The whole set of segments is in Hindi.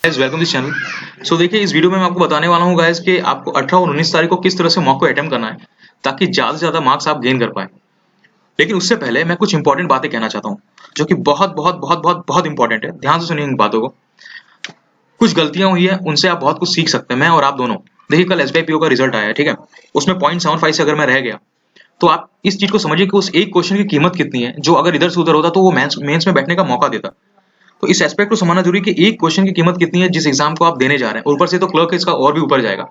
Guys welcome this channel. So देखिए, इस वीडियो में मैं आपको बताने वाला हूँ गाइस कि आपको 18 और 19 तारीख को किस तरह से मॉक को अटेम्प्ट करना है ताकि ज्यादा से ज्यादा मार्क्स आप गेन कर पाए। लेकिन उससे पहले मैं कुछ इंपॉर्टेंट बातें कहना चाहता हूँ जो कि बहुत बहुत बहुत बहुत बहुत इंपॉर्टेंट है। ध्यान से सुनिए इन बातों को। कुछ गलतियां हुई है, उनसे आप बहुत कुछ सीख सकते हैं, मैं और आप दोनों। देखिए, कल SBI PO का रिजल्ट आया है, ठीक है। उसमें 0.75 से अगर मैं रह गया तो आप इस चीज को समझिए कि उस एक क्वेश्चन की कीमत कितनी है, जो अगर इधर से उधर होता तो वो मेंस में बैठने का मौका देता। तो इस एस्पेक्ट को समझना जरूरी है कि एक क्वेश्चन की कीमत कितनी है जिस एग्जाम को आप देने जा रहे हैं, और ऊपर से तो क्लर्क इसका और भी ऊपर जाएगा।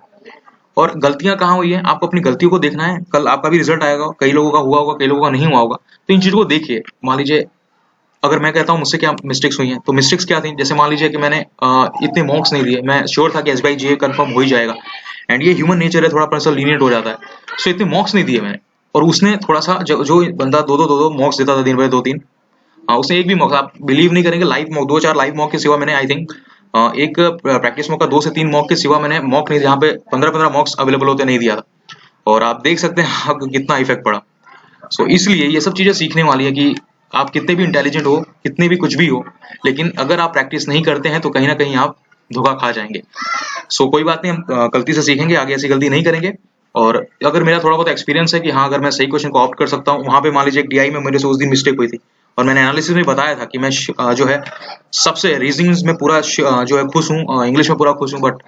और गलतियां कहाँ हुई है, आपको अपनी गलतियों को देखना है। कल आपका भी रिजल्ट आएगा, कई लोगों का हुआ होगा, कई लोगों का नहीं हुआ होगा। तो इन चीजों को देखिए। मान लीजिए, अगर मैं कहता हूँ मुझसे क्या मिस्टेक्स हुई हैं, तो मिस्टेक्स क्या थी। जैसे मान लीजिए कि मैंने इतने मार्क्स नहीं दिए, मैं श्योर था कि SBI कंफर्म हो ही जाएगा, एंड ये ह्यूमन नेचर है, थोड़ा पर्सन लीनियंट हो जाता है। सो इतने मार्क्स नहीं दिए मैंने, और उसने थोड़ा सा जो बंदा दो मार्क्स देता था दिन भर, 2-3, उसने एक भी मौका, आप बिलीव नहीं करेंगे, लाइव मॉक 2-4 लाइव मॉक के सिवा मैंने आई थिंक एक प्रैक्टिस मॉक का 2 से 3 मॉक के सिवा मैंने मॉक नहीं, जहाँ पे 15-15 मॉक्स अवेलेबल होते नहीं दिया था। और आप देख सकते हैं आपको कितना इफेक्ट पड़ा। सो इसलिए ये सब चीजें सीखने वाली है कि आप कितने भी इंटेलिजेंट हो, कितने भी कुछ भी हो, लेकिन अगर आप प्रैक्टिस नहीं करते हैं तो कहीं ना कहीं आप धोखा खा जाएंगे। सो कोई बात नहीं, हम गलती से सीखेंगे, आगे ऐसी गलती नहीं करेंगे। और अगर मेरा थोड़ा बहुत एक्सपीरियंस है कि हाँ, अगर मैं सही क्वेश्चन को ऑप्ट कर सकता हूँ, वहां पे मान लीजिए DI में मेरे से उस दिन मिस्टेक हुई थी, और मैंने एनालिसिस में बताया था कि मैं जो है सबसे रीजनिंग में पूरा जो है खुश हूँ, इंग्लिश में पूरा खुश हूँ, बट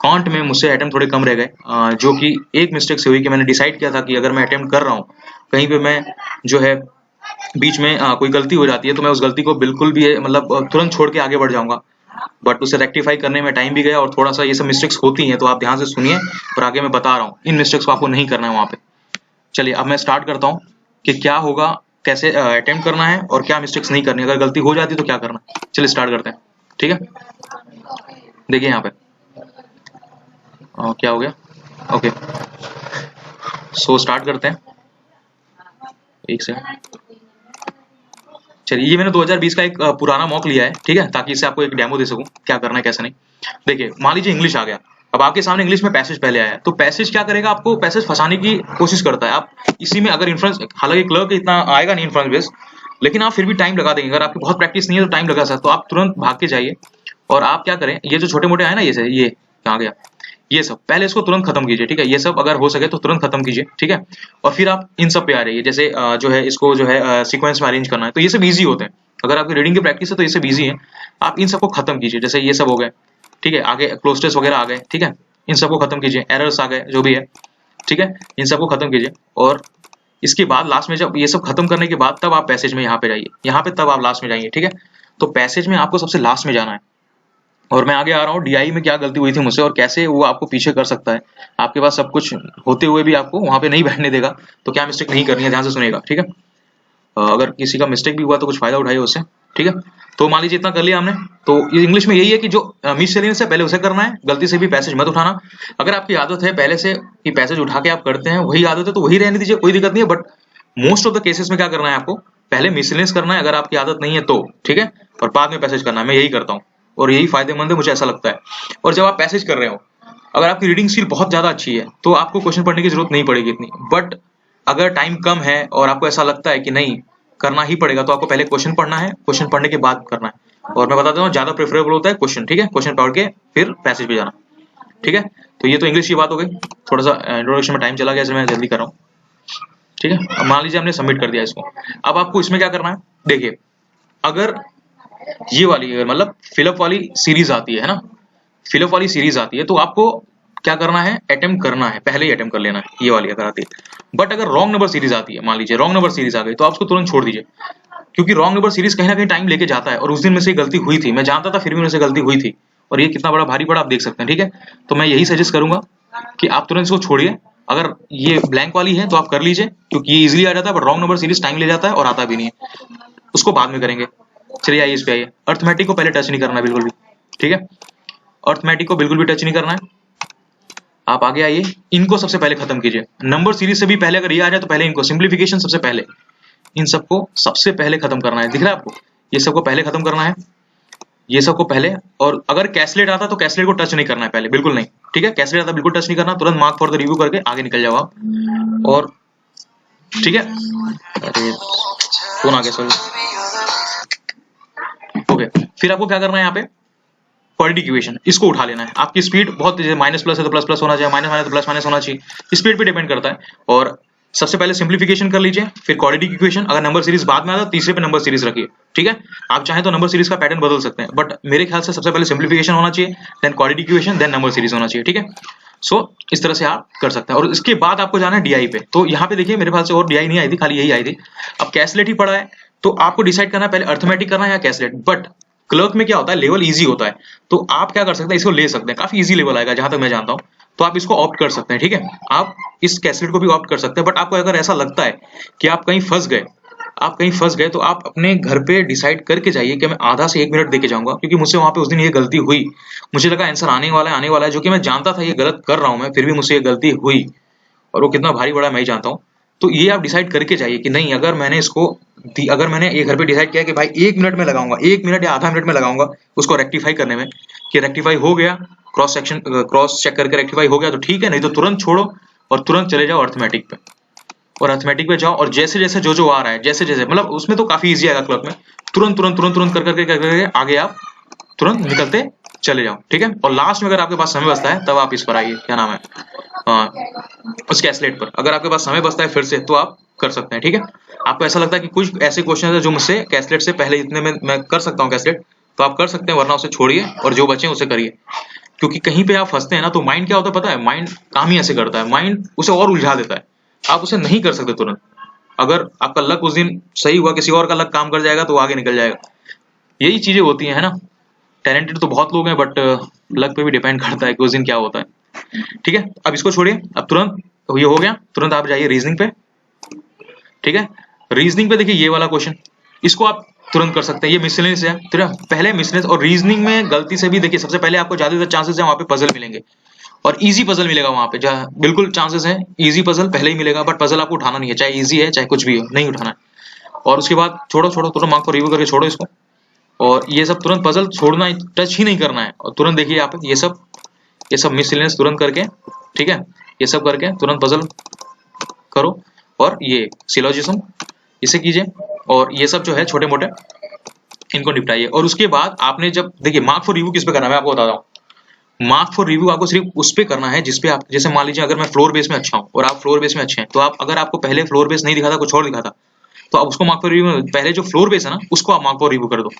कांट में मुझसे अटेम्प्ट थोड़े कम रह गए, जो कि एक मिस्टेक से हुई कि मैंने डिसाइड किया था कि अगर मैं अटेम्प्ट कर रहा हूँ, कहीं पे मैं जो है बीच में कोई गलती हो जाती है तो मैं उस गलती को बिल्कुल भी मतलब तुरंत छोड़ के आगे बढ़ जाऊंगा। बट उसे रेक्टिफाई करने में टाइम भी गया, और थोड़ा सा ये सब मिस्टेक्स होती हैं, तो आप ध्यान से सुनिए। और आगे मैं बता रहा हूँ, इन मिस्टेक्स को आपको नहीं करना है वहां पे। चलिए, अब मैं स्टार्ट करता हूँ कि क्या होगा, कैसे अटेम्प्ट करना है, और क्या मिस्टेक्स नहीं करनी, अगर गलती हो जाती है तो क्या करना है। चलिए स्टार्ट करते हैं, ठीक है। देखिए यहाँ पे क्या हो गया। ओके, सो स्टार्ट करते हैं। एक सेकंड। चलिए, ये मैंने 2020 का एक पुराना मॉक लिया है, ठीक है, ताकि इससे आपको एक डेमो दे सकूं क्या करना है कैसे नहीं। देखिए, मान लीजिए इंग्लिश आ गया। अब आपके सामने इंग्लिश में पैसेज पहले आया है, तो पैसेज क्या करेगा, आपको पैसेज फंसाने की कोशिश करता है। आप इसी में अगर इन्फ्लुएंस, हालांकि क्लर्क इतना आएगा नहीं इन्फ्लुएंस बेस, लेकिन आप फिर भी टाइम लगा देंगे। अगर आपकी बहुत प्रैक्टिस नहीं है तो टाइम लगा सकते, तो आप तुरंत भाग के जाइए। और आप क्या करें, ये जो छोटे मोटे आए ना, ये कहाँ गया, ये सब पहले इसको तुरंत खत्म कीजिए, ठीक है। ये सब अगर हो सके तो तुरंत खत्म कीजिए, ठीक है। और फिर आप इन सब पे आ जाइए, जैसे जो है इसको जो है सीक्वेंस में अरेंज करना है, तो ये सब इजी होते हैं। अगर आपकी रीडिंग की प्रैक्टिस है तो ये सब इजी है। आप इन सबको खत्म कीजिए, जैसे ये सब हो गए, ठीक है। आगे क्लोस्टेस वगैरह आ गए, ठीक है। इन सबको खत्म कीजिए, एरर्स आ गए जो भी है, ठीक है। इन सबको खत्म कीजिए, और इसके बाद लास्ट में जब ये सब खत्म करने के बाद तब आप पैसेज में यहाँ पे जाइए, यहाँ पे तब आप लास्ट में जाइए, ठीक है। तो पैसेज में आपको सबसे लास्ट में जाना है। और मैं आगे आ रहा हूँ, DI में क्या गलती हुई थी मुझसे और कैसे वो आपको पीछे कर सकता है। आपके पास सब कुछ होते हुए भी आपको वहां पे नहीं बैठने देगा, तो क्या मिस्टेक नहीं करनी है, ध्यान से सुनेगा, ठीक है। अगर किसी का मिस्टेक भी हुआ तो कुछ फायदा उठाइए उससे, ठीक है। तो मान लीजिए इतना कर लिया हमने। तो ये इंग्लिश में यही है कि जो मिससेलेनियस है पहले उसे करना है, गलती से भी पैसेज मत उठाना। अगर आपकी आदत है पहले से कि पैसेज उठा के आप करते हैं, वही आदत है तो वही रहने दीजिए, कोई दिक्कत नहीं है। But most of the cases में क्या करना है, आपको पहले मिससेलेनियस करना है, अगर आपकी आदत नहीं है तो, ठीक है। और बाद में पैसेज करना है, मैं यही करता हूँ, और यही फायदेमंद है, मुझे ऐसा लगता है। और जब आप पैसेज कर रहे हो, अगर आपकी रीडिंग स्किल बहुत ज्यादा अच्छी है तो आपको क्वेश्चन पढ़ने की जरूरत नहीं पड़ेगी इतनी। बट अगर टाइम कम है और आपको ऐसा लगता है कि नहीं करना ही पड़ेगा, तो आपको पहले क्वेश्चन पढ़ना है, क्वेश्चन पढ़ने के बाद करना है। और मैं बता देता हूँ, ज्यादा प्रेफरेबल होता है क्वेश्चन, ठीक है। क्वेश्चन पढ़ के फिर पैसेज पे जाना, ठीक है। तो ये तो इंग्लिश की बात हो गई। थोड़ा सा इंट्रोडक्शन में टाइम चला गया, इसलिए मैं जल्दी कर रहा हूँ, ठीक है। अब मान लीजिए हमने सबमिट कर दिया इसको। अब आपको इसमें क्या करना है, देखिए, अगर ये वाली मतलब फिलअप वाली सीरीज आती है ना, फिलअप वाली सीरीज आती है, तो आपको क्या करना है, अटेम्प्ट करना है, पहले ही अटेम्प्ट कर लेना है, ये वाली अगर आती है। बट अगर रॉन्ग नंबर सीरीज आती है, मान लीजिए रॉन्ग नंबर सीरीज आ गई, तो आप उसको तुरंत छोड़ दीजिए, क्योंकि रॉन्ग नंबर सीरीज कहीं ना कहीं टाइम लेके जाता है। और उस दिन में से गलती हुई थी, मैं जानता था, फिर भी मेरे से गलती हुई थी, और ये कितना बड़ा भारी पड़ा आप देख सकते हैं, ठीक है। तो मैं यही सजेस्ट करूंगा कि आप तुरंत इसको छोड़िए। अगर ये ब्लैंक वाली है तो आप कर लीजिए, क्योंकि ये इजिली आ जाता है, but wrong number series time ले जाता है और आता भी नहीं है, उसको बाद में करेंगे। चलिए आइए इस पे आइए। अर्थमेटिक को पहले टच नहीं करना बिल्कुल भी, ठीक है। अर्थमेटिक को बिल्कुल भी टच नहीं करना है। आप आगे आइए, इनको सबसे पहले खत्म कीजिए। नंबर सीरीज से भी पहले अगर ये आ जाए तो पहले इनको, सिंप्लीफिकेशन सबसे पहले, इन सबको सबसे पहले खत्म करना है। दिख रहा है आपको, ये सबको पहले खत्म करना है, ये सबको पहले। और अगर कैसलेट आता तो कैसलेट को टच नहीं करना है पहले, बिल्कुल नहीं, ठीक है। कैसलेट आता बिल्कुल टच नहीं करना, तुरंत मार्क फॉर द रिव्यू करके आगे निकल जाओ आप। और ठीक है, अरे फोन आ गया, सॉरी। ओके, फिर आपको क्या करना है यहाँ पे, क्वाड्रेटिक इक्वेशन, इसको उठा लेना है। आपकी स्पीड बहुत माइनस प्लस है तो प्लस प्लस होना चाहिए, माइनस माइनस तो प्लस माइनस होना चाहिए, स्पीड पे डिपेंड करता है। और सबसे पहले सिंप्लीफिकेशन कर लीजिए, फिर क्वाड्रेटिक इक्वेशन। अगर नंबर सीरीज बाद में आता है तीसरे पे नंबर सीरीज रखिए, ठीक है। आप चाहें तो नंबर सीरीज का पैटर्न बदल सकते हैं, बट मेरे ख्याल से सबसे पहले सिंप्लीफिकेशन होना चाहिए, then quadratic equation, then number series होना चाहिए, ठीक है। सो इस तरह से आप कर सकते हैं। और इसके बाद आपको जाना है डीआई पे। तो यहाँ पे देखिए मेरे ख्याल से और डीआई नहीं आई थी, खाली यही आई थी। अब कैलकुलेट ही पड़ा है, तो आपको डिसाइड करना है पहले अर्थमेटिक करना है या कैलकुलेट। बट क्लर्क में क्या होता है, लेवल इजी होता है, तो आप क्या कर सकते हैं, इसको ले सकते हैं, काफी इजी लेवल आएगा जहां तक मैं जानता हूं। तो आप इसको ऑप्ट कर सकते हैं, ठीक है। आप इस कैसलेट को भी ऑप्ट कर सकते हैं। बट आपको अगर ऐसा लगता है कि आप कहीं फंस गए, तो आप अपने घर पे डिसाइड करके जाइए कि मैं आधा से 1 मिनट देके जाऊंगा, क्योंकि मुझसे वहां पे उस दिन ये गलती हुई। मुझे लगा आंसर आने वाला है, जो कि मैं जानता था ये गलत कर रहा हूं मैं, फिर भी मुझसे ये गलती हुई, और वो कितना भारी बड़ा मैं ही जानता हूँ। तो ये आप डिसाइड करके जाइए कि नहीं, अगर मैंने ये घर पे डिसाइड किया कि भाई 1 मिनट में लगाऊंगा, 1 मिनट या आधा मिनट में लगाऊंगा उसको रेक्टिफाई करने में, कि रेक्टिफाई हो गया, क्रॉस चेक करके रेक्टिफाई हो गया तो ठीक है, नहीं तो तुरंत छोड़ो और तुरंत चले जाओ अर्थमेटिक पे। और अर्थमेटिक पे जाओ और जैसे जैसे जो आ रहा है, जैसे जैसे मतलब उसमें तो काफी इजी आएगा क्लर्क में, तुरंत तुरंत तुरंत तुरंत कर करके आगे आप तुरंत निकलते चले जाओ, ठीक है। और लास्ट में अगर आपके पास समय बचता है तब आप इस पर आइए, क्या नाम है, उस कैसलेट पर। अगर आपके पास समय बचता है फिर से तो आप कर सकते हैं, ठीक है। आपको ऐसा लगता है कि कुछ ऐसे क्वेश्चन है जो मुझसे कैसलेट से पहले इतने में मैं कर सकता हूँ कैसलेट, तो आप कर सकते हैं, वरना उसे छोड़िए और जो बचे उसे करिए। क्योंकि कहीं पे आप फंसते हैं ना, तो माइंड क्या होता है पता है, माइंड काम ही ऐसे करता है, माइंड उसे और उलझा देता है, आप उसे नहीं कर सकते तुरंत। अगर आपका लक उस दिन सही हुआ, किसी और का लक काम कर जाएगा तो आगे निकल जाएगा। यही चीजें होती है ना। टैलेंटेड तो बहुत लोग हैं, बट लक पे भी डिपेंड करता है कि उस दिन क्या होता है, ठीक है। अब इसको छोड़िए, अब तुरंत ये हो गया, तुरंत आप जाइए रीजनिंग पे, ठीक है। रीजनिंग पे देखिए ये वाला क्वेश्चन, इसको आप तुरंत कर सकते हैं, ये मिसलेनियस है, ठीक है। पहले मिसलेनियस और रीजनिंग में गलती से भी देखिए, सबसे पहले आपको ज्यादातर चांसेस है वहां पे पजल मिलेंगे, और इजी पजल मिलेगा वहां पे, जहाँ बिल्कुल चांसेस है इजी पजल पहले ही मिलेगा, बट पजल आपको उठाना नहीं है, चाहे इजी है चाहे कुछ भी हो, नहीं उठाना है। और उसके बाद छोड़ो छोड़ो, तुरंत मार्क को रिव्यू करके छोड़ो इसको, और ये सब तुरंत पजल छोड़ना, टच ही नहीं करना है। और तुरंत देखिए यहाँ पे ये सब मिसलेनियस तुरंत करके, ठीक है, ये सब करके तुरंत पजल करो, और ये सिलोजिज्म इसे कीजिए, और ये सब जो है छोटे मोटे इनको निपटाइए। और उसके बाद आपने जब देखिए मार्क फॉर रिव्यू किस पे करना है मैं आपको बताता हूँ। मार्क फॉर रिव्यू आपको सिर्फ उस पे करना है जिसपे आप, जैसे मान लीजिए अगर मैं फ्लोर बेस में अच्छा हूँ और आप फ्लोर बेस में अच्छे हैं, तो आप अगर आपको पहले फ्लोर बेस नहीं दिखा था, कुछ और दिखा था, तो आप उसको मार्क फॉर रिव्यू में पहले जो फ्लोर बेस है ना उसको आप मार्क फॉर रिव्यू कर दो,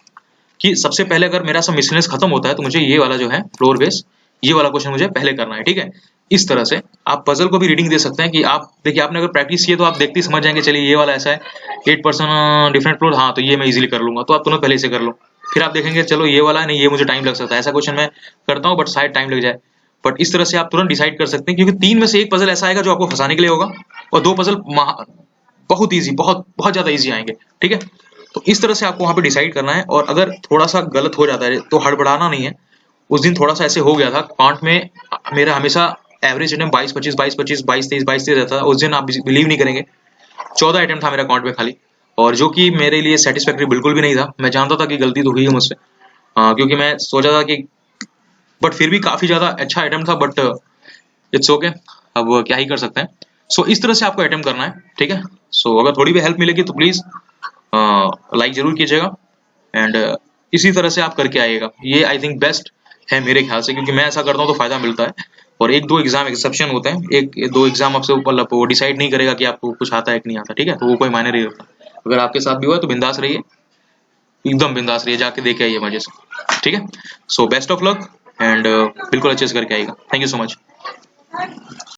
कि सबसे पहले अगर मेरा सब मिसलेनियस खत्म होता है तो मुझे ये वाला जो है फ्लोर बेस, ये वाला क्वेश्चन मुझे पहले करना है, ठीक है। इस तरह से आप पजल को भी रीडिंग दे सकते हैं, कि आप देखिए आपने अगर प्रैक्टिस की तो आप देखते ही समझ जाएंगे, चलिए ये वाला ऐसा है 8% डिफरेंट फ्लोर, हाँ तो ये मैं इजीली कर लूंगा, तो आप तुरंत पहले से कर लो। फिर आप देखेंगे चलो ये वाला है, नहीं ये मुझे टाइम लग सकता है, ऐसा क्वेश्चन मैं करता हूँ बट शायद टाइम लग जाए। बट इस तरह से आप तुरंत डिसाइड कर सकते हैं, क्योंकि 3 में से एक पजल ऐसा आएगा जो आपको फंसाने के लिए होगा, और 2 पजल बहुत ईजी, बहुत बहुत ज्यादा ईजी आएंगे, ठीक है। तो इस तरह से आपको वहां पे डिसाइड करना है। और अगर थोड़ा सा गलत हो जाता है तो हड़बड़ाना नहीं है। उस दिन थोड़ा सा ऐसे हो गया था, काउंट में मेरा हमेशा एवरेज अटेम्प्ट 22-25 22-25 22-23 22-23 रहता था। उस दिन आप बिलीव नहीं करेंगे 14 अटेम्प्ट था मेरा काउंट में खाली, और जो कि मेरे लिए सेटिस्फैक्टरी बिल्कुल भी नहीं था। मैं जानता था कि गलती तो हुई है मुझसे, क्योंकि मैं सोचा था कि, बट फिर भी काफी ज्यादा अच्छा अटेम्प्ट था, बट इट्स ओके, अब क्या ही कर सकते हैं। सो इस तरह से आपको अटेम्प्ट करना है, ठीक है। सो अगर थोड़ी भी हेल्प मिलेगी तो प्लीज लाइक जरूर कीजिएगा, एंड इसी तरह से आप करके आइएगा। ये आई थिंक बेस्ट है मेरे ख्याल से, क्योंकि मैं ऐसा करता हूँ तो फायदा मिलता है। और 1-2 एग्जाम एक्सेप्शन होते हैं, 1-2 एग्जाम आपसे मतलब वो डिसाइड नहीं करेगा कि आपको कुछ आता है कि नहीं आता, ठीक है, तो वो कोई मायने नहीं रखता। अगर आपके साथ भी हुआ तो बिंदास रहिए, एकदम बिंदास रहिए, जाके देखे आइए मजे से, ठीक है। So best of luck, and बिल्कुल अच्छे से करके आइएगा। Thank you so much.